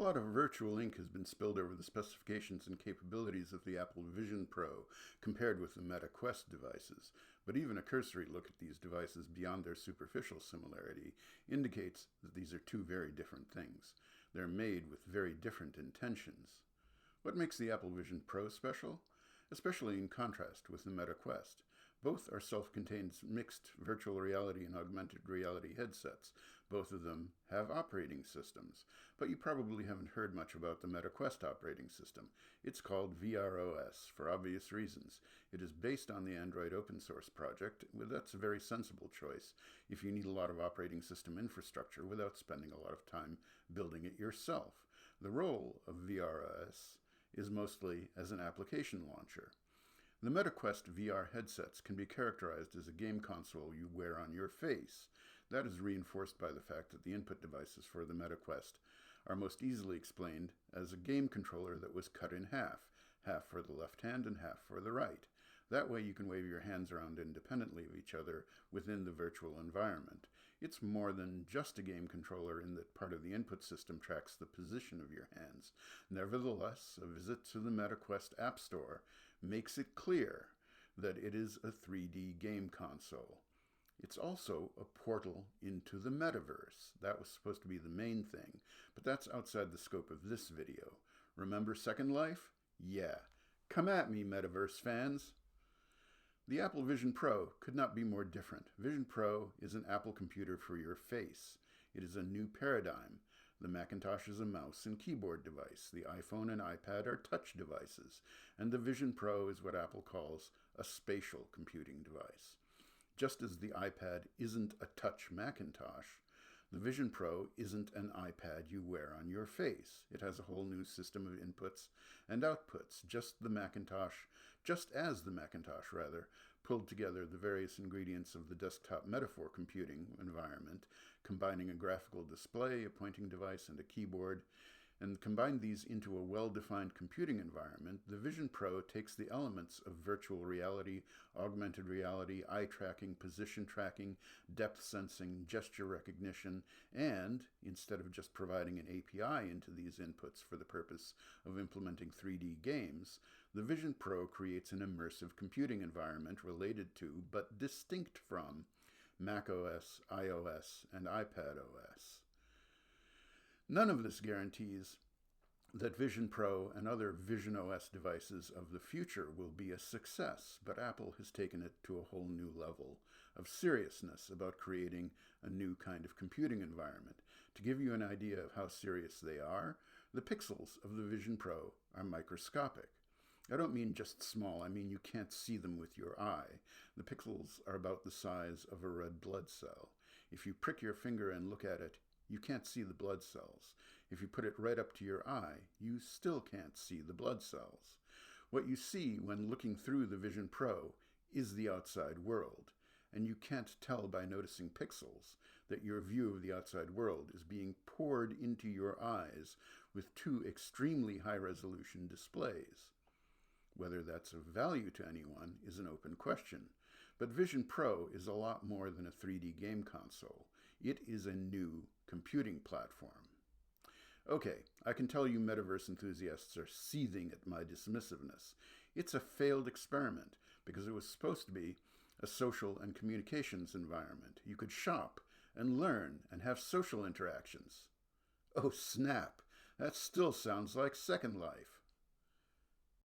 lot of virtual ink has been spilled over the specifications and capabilities of the Apple Vision Pro compared with the Meta Quest devices, but even a cursory look at these devices beyond their superficial similarity indicates that these are two very different things. They're made with very different intentions. What makes the Apple Vision Pro special? Especially in contrast with the Meta Quest. Both are self-contained mixed virtual reality and augmented reality headsets. Both of them have operating systems, but you probably haven't heard much about the Meta Quest operating system. It's called VROS for obvious reasons. It is based on the Android open source project. Well, that's a very sensible choice if you need a lot of operating system infrastructure without spending a lot of time building it yourself. The role of VROS is mostly as an application launcher. The MetaQuest VR headsets can be characterized as a game console you wear on your face. That is reinforced by the fact that the input devices for the MetaQuest are most easily explained as a game controller that was cut in half for the left hand and half for the right. That way you can wave your hands around independently of each other within the virtual environment. It's more than just a game controller in that part of the input system tracks the position of your hands. Nevertheless, a visit to the MetaQuest App Store makes it clear that it is a 3D game console. It's also a portal into the metaverse. That was supposed to be the main thing, but that's outside the scope of this video. Remember Second Life? Yeah. Come at me, metaverse fans. The Apple Vision Pro could not be more different. Vision Pro is an Apple computer for your face. It is a new paradigm. The Macintosh is a mouse and keyboard device. The iPhone and iPad are touch devices. And the Vision Pro is what Apple calls a spatial computing device. Just as the iPad isn't a touch Macintosh, the Vision Pro isn't an iPad you wear on your face. It has a whole new system of inputs and outputs, just as the Macintosh pulled together the various ingredients of the desktop metaphor computing environment, combining a graphical display, a pointing device, and a keyboard, and combine these into a well-defined computing environment. The Vision Pro takes the elements of virtual reality, augmented reality, eye tracking, position tracking, depth sensing, gesture recognition, and, instead of just providing an API into these inputs for the purpose of implementing 3D games, the Vision Pro creates an immersive computing environment related to, but distinct from, macOS, iOS, and iPadOS. None of this guarantees that Vision Pro and other Vision OS devices of the future will be a success, but Apple has taken it to a whole new level of seriousness about creating a new kind of computing environment. To give you an idea of how serious they are, the pixels of the Vision Pro are microscopic. I don't mean just small, I mean you can't see them with your eye. The pixels are about the size of a red blood cell. If you prick your finger and look at it, you can't see the blood cells. If you put it right up to your eye, you still can't see the blood cells. What you see when looking through the Vision Pro is the outside world, and you can't tell by noticing pixels that your view of the outside world is being poured into your eyes with two extremely high-resolution displays. Whether that's of value to anyone is an open question. But Vision Pro is a lot more than a 3D game console. It is a new computing platform. Okay, I can tell you metaverse enthusiasts are seething at my dismissiveness. It's a failed experiment because it was supposed to be a social and communications environment. You could shop and learn and have social interactions. Oh snap, that still sounds like Second Life.